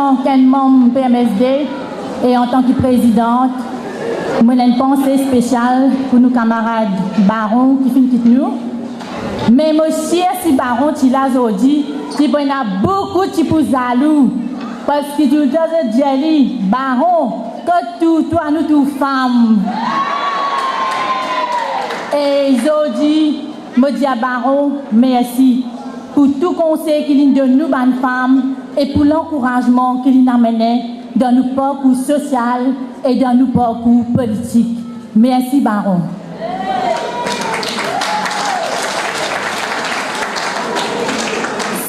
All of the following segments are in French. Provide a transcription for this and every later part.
tant qu'un membre PMSD et en tant que présidente, moi j'ai une pensée spéciale pour nos camarades Baron qui finissent nous. Mais aussi, si Baron tu l'as dit, il y a beaucoup de types jaloux. Parce que tout le temps, je dis, Baron, que toi, nous, toutes femmes. Et je dis, me dis à Baron, merci pour tout conseil qu'il donne nous, bonnes femmes, et pour l'encouragement qu'il nous amène dans nos parcours social et dans nos parcours politiques. Merci, Baron.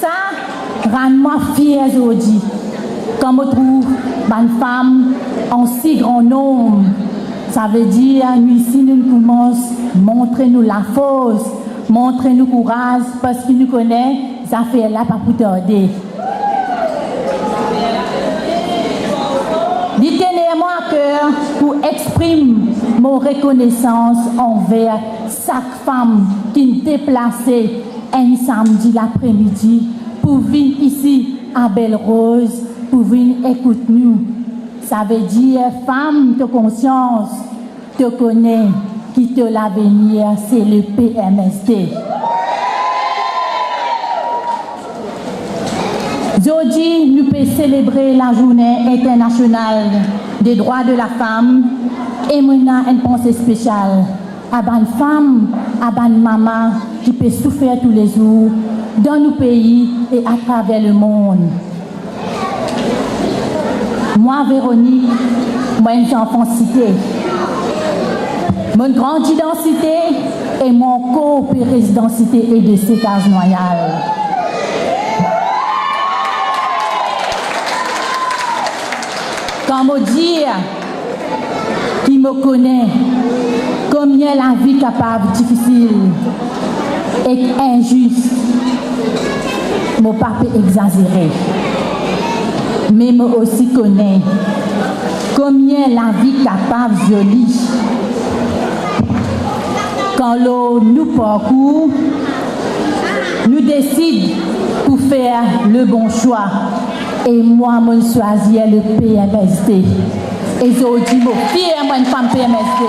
Ça, rend-moi fière aujourd'hui. Comme on trouve une femme en si grand nombre, ça veut dire, nous ici, nous commençons à montrer-nous la force, montrer-nous courage, parce qu'il nous connaît, ça fait là, pas pour tarder. Tenez-moi à cœur pour exprimer mon reconnaissance envers chaque femme qui me déplaçait un samedi l'après-midi pour venir ici à Belle-Rose, pour venir écouter nous. Ça veut dire, femme de conscience, te connaît, qui te l'avenir, c'est le PMSD. Aujourd'hui, nous pouvons célébrer la journée internationale des droits de la femme et maintenant une pensée spéciale à une femme, à une maman qui peut souffrir tous les jours dans nos pays et à travers le monde. Moi, Véronique, moi, une enfant cité. Mon grande identité et mon co-résidentité est de Sécage-Noyal. Quand me dire qui me connaît, combien la vie capable, difficile et injuste, mon papa exagéré. Mais me aussi connaît combien la vie capable jolie. Quand l'on nous parcourt, nous décide pour faire le bon choix. Et moi, je choisis le PMSD. Et je dis, moi, fière, moi, une femme PMSD.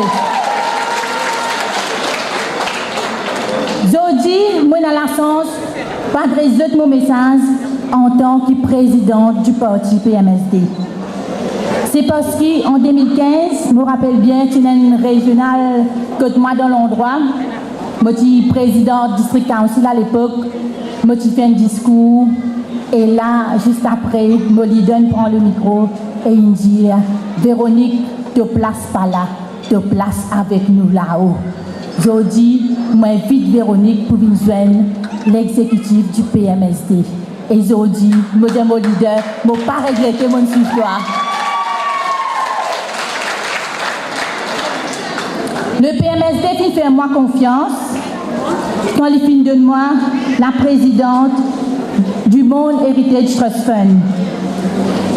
Je dis, moi, j'ai la chance d'adresser mon message en tant que présidente du parti PMSD. C'est parce qu'en 2015, je me rappelle bien, tu es une régionale que moi dans l'endroit. Je suis présidente du district council à l'époque. Je fait un discours. Et là, juste après, mon leader prend le micro et il me dit, Véronique, te place pas là, te place avec nous là-haut. Je dis, moi, invite Véronique pour venir joindre l'exécutif du PMSD. Et je dis, mon leader, je ne vais pas regretter mon histoire. Le PMSD qui fait moi confiance, quand il finit de moi, la présidente du Monde Heritage Trust Fund.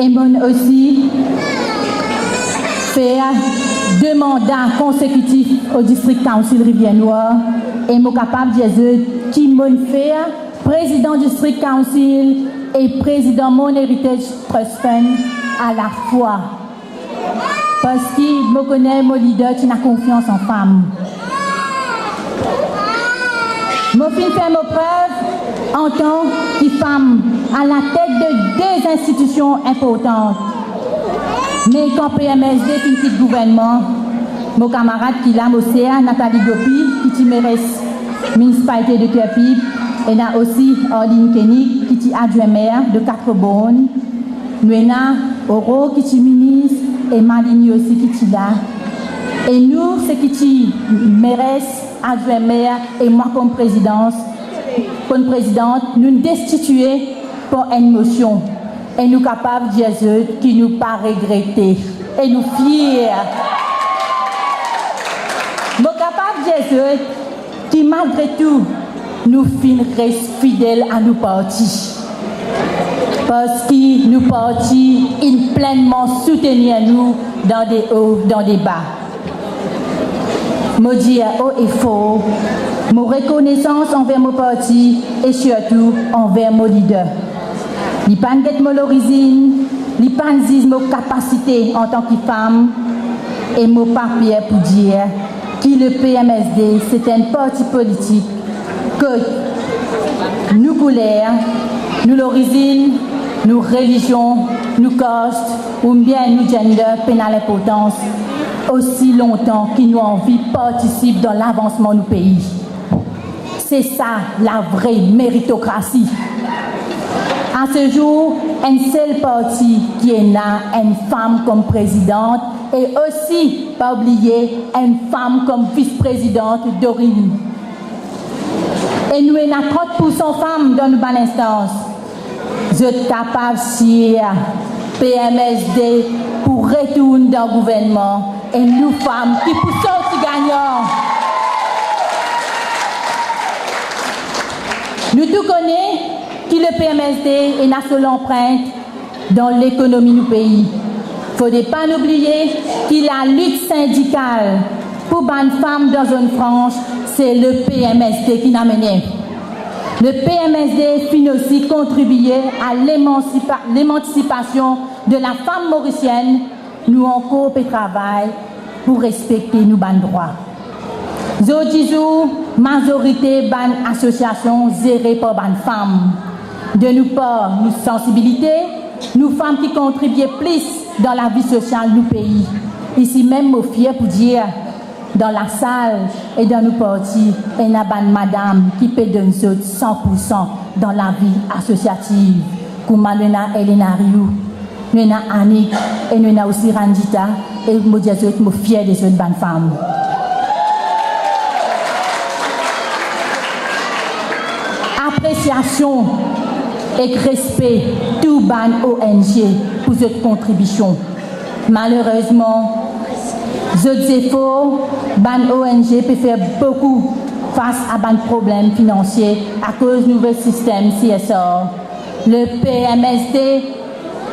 Et mon aussi fait 2 mandats consécutifs au District Council Rivière-Noire et suis capable de dire qui m'a fait président du District Council et président Monde Heritage Trust Fund à la fois. Parce qu'il me connaît, mon leader, qui a confiance en femme. Je fais mes preuves en tant que femme à la tête de 2 institutions importantes. Mais quand PMSD fait le gouvernement, mon camarade qui l'a aussi, Nathalie Gopi, qui mérite municipalité de Kerpip, et là aussi Orline Kenny, qui est adjoint maire de 4 bornes. Nous avons Oro, qui est ministre, et Malini aussi, qui est là. Et nous, c'est qui mérite adjoint maire, et moi comme présidente, nous nous destituer pour une motion. Et nous capables de dire qui nous pas regretter. Et nous fiers. Nous capables de dire qui malgré tout, nous restent fidèles à nos partis. Parce que nos partis, ils pleinement soutenir nous dans des hauts, dans des bas. Me dire haut et fort, mon reconnaissance envers mon parti et surtout envers mon leader. Il n'y a pas de l'origine, les panzis nos capacités en tant que femme et mon papier pour dire que le PMSD c'est un parti politique que nous couleurs, nous l'origine, nous religion, nous caste ou bien nous gender pénal importance aussi longtemps qu'ils nous envie participer dans l'avancement du pays. C'est ça la vraie méritocratie. À ce jour, un seul parti qui est là, une femme comme présidente et aussi, pas oublier, une femme comme vice-présidente d'Orine. Et nous avons 30% femmes dans nos instances. Je suis capable de PMSD pour retourner dans le gouvernement et nous femmes qui poussons qui gagnons. Nous tous connaissons que le PMSD est la seule empreinte dans l'économie du pays. Il ne faut pas oublier que la lutte syndicale pour une femme dans une frange, c'est le PMSD qui l'a mené. Le PMSD finit aussi contribuer à l'émancipation de la femme mauricienne. Nous encore et travail pour respecter nos droits. Aujourd'hui, majorité ban association gérée par ban femmes. De nous part, nous sensibilité, nous femmes qui contribuent plus dans la vie sociale du pays. Ici même, nous fiers pour dire, dans la salle et dans nos partis, il y a une madame qui peut donner 100% dans la vie associative. Comme nous avons Elena Riou, nous avons Annick et nous avons aussi Randita. Et nous sommes fiers de cette bonne femme. Appréciation et respect tout ban ONG pour cette contribution. Malheureusement, je dis faux, ban ONG peut faire beaucoup face à ban problèmes financiers à cause du nouveau système CSR. Le PMSD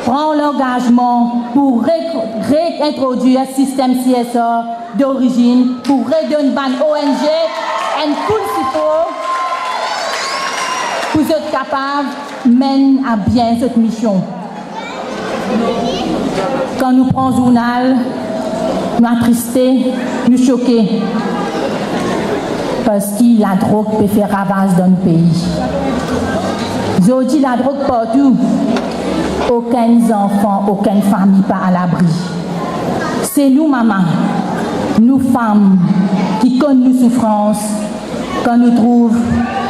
prend l'engagement pour réintroduire un système CSR d'origine pour redonner ban ONG un coup de support pour être capable de mener à bien cette mission. Quand nous prenons le journal, nous attristés, nous choqués, parce que la drogue peut faire ravage dans le pays. Aujourd'hui, la drogue partout, aucun enfant, aucune famille pas à l'abri. C'est nous, maman, nous femmes, qui connaissent nos souffrances, quand nous trouvons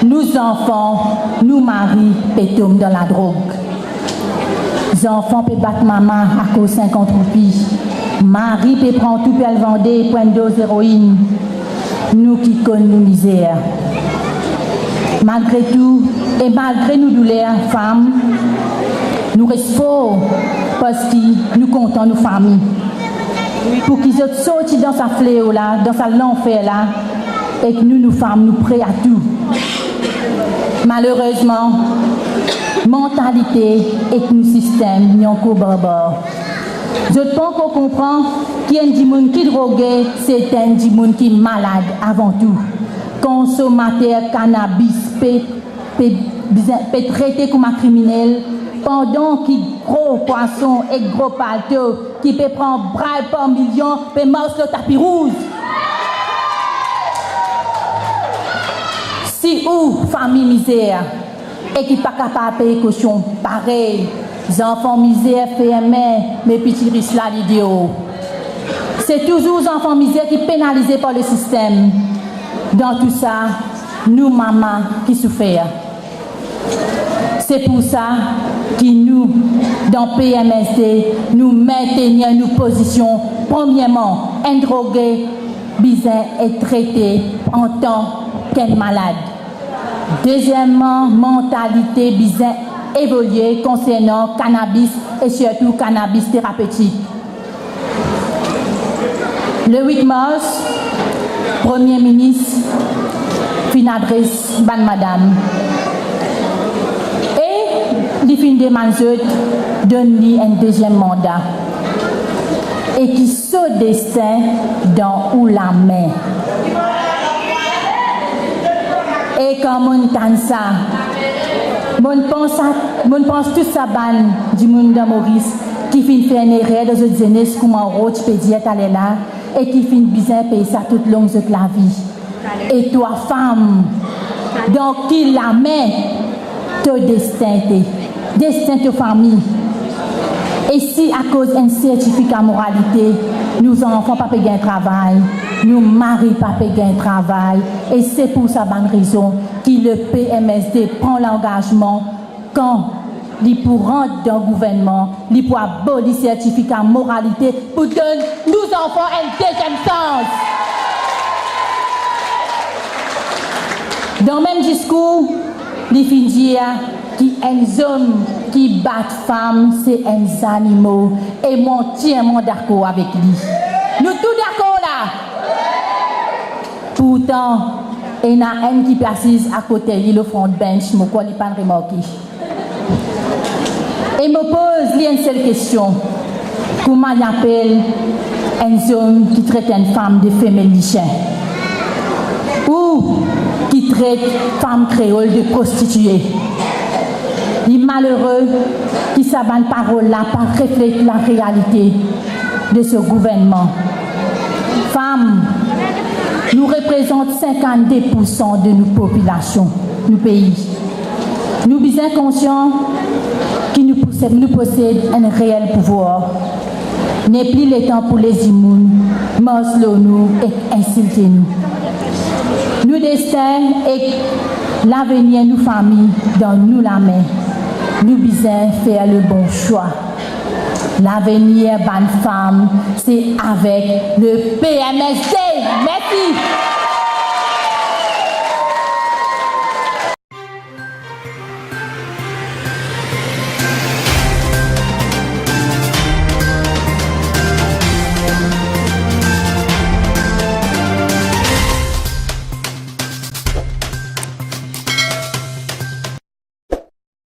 nos enfants, nos maris, pétons dans la drogue. Les enfants peuvent battre maman à cause de 50 roupies. Marie peut prendre tout pour le vendre, point de dose d'héroïne. Nous qui connaissons nos misères. Malgré tout, et malgré nos douleurs, femmes, nous restons parce que nous comptons nos familles. Pour qu'ils sortent dans sa fléau là, dans sa l'enfer là, et que nous, femmes, nous prêts à tout. Malheureusement, mentalité et que nos systèmes n'y ont qu'au barbare. Je pense qu'on comprend qu'il y a des gens qui droguent, c'est un des gens qui est malade avant tout. Consommateur cannabis peut traiter comme un criminel, pendant que gros poissons et gros paltos qui peut prendre bras par millions peut manger le tapis rouge. Si ou famille misère et qui pas capable de payer caution, pareil, les enfants misère fermés, mais petits risques là l'idéal. C'est toujours les enfants misère qui pénalisés par le système. Dans tout ça, nous mamans qui souffrent. C'est pour ça que nous, dans PMSD, nous maintenons nos positions. Premièrement, un drogué besoin est traité en tant qu'un malade. Deuxièmement, mentalité besoin évoluer concernant cannabis et surtout cannabis thérapeutique. Le 8 mars, Premier ministre fin adresse ban madame. Et il fin demande donne un deuxième mandat. Et qui se destin dans ou la main. Et quand on entend ça, on pense tout ça ban du monde de Maurice qui finit faire une erreur dans une jeunesse comme un roach pédiatre à là et qui finit bien payer ça toute longue de la vie. Et toi, femme, donc qui la met ton destin, de famille. Et si à cause d'un certificat moralité, nos enfants pas payer un travail, nos maris pas payer un travail, et c'est pour ça bonne raison que le PMSD prend l'engagement quand il pour rentrer dans le gouvernement, il pour abolir le certificat moralité pour donner nos enfants un deuxième sens. Dans le même discours, il finit dire qu'un homme qui bat femme, c'est un animal. Et moi, entièrement d'accord avec lui. Nous tous d'accord là. Pourtant, il y a un qui précise à côté de le front bench, je ne peux pas remarquer. Et me pose une seule question. Comment il appelle un homme qui traite une femme de femelle chien? Ou qui traite femme créole de prostituée? Les malheureux qui savent une parole là pas reflète la réalité de ce gouvernement. Femmes, nous représentons 52% de nos populations, nos pays. Nous sommes bien conscients que nous possédons un réel pouvoir. N'est plus le temps pour les immunes, morcelons-nous et insultez-nous. Nous destin et l'avenir de nos familles dans nous la main. Nous devons faire le bon choix. L'avenir de nos femmes, c'est avec le PMSD. Merci.